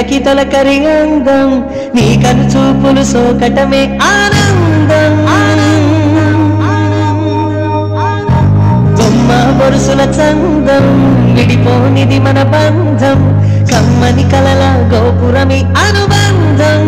కలికి తొలకరి అందం నీ కను చూపులు సోకటమే ఆనందం బొమ్మ బొరుసుల చందం విడిపోనిది మన బంధం కమ్మని కలల గోపురమి అనుబంధం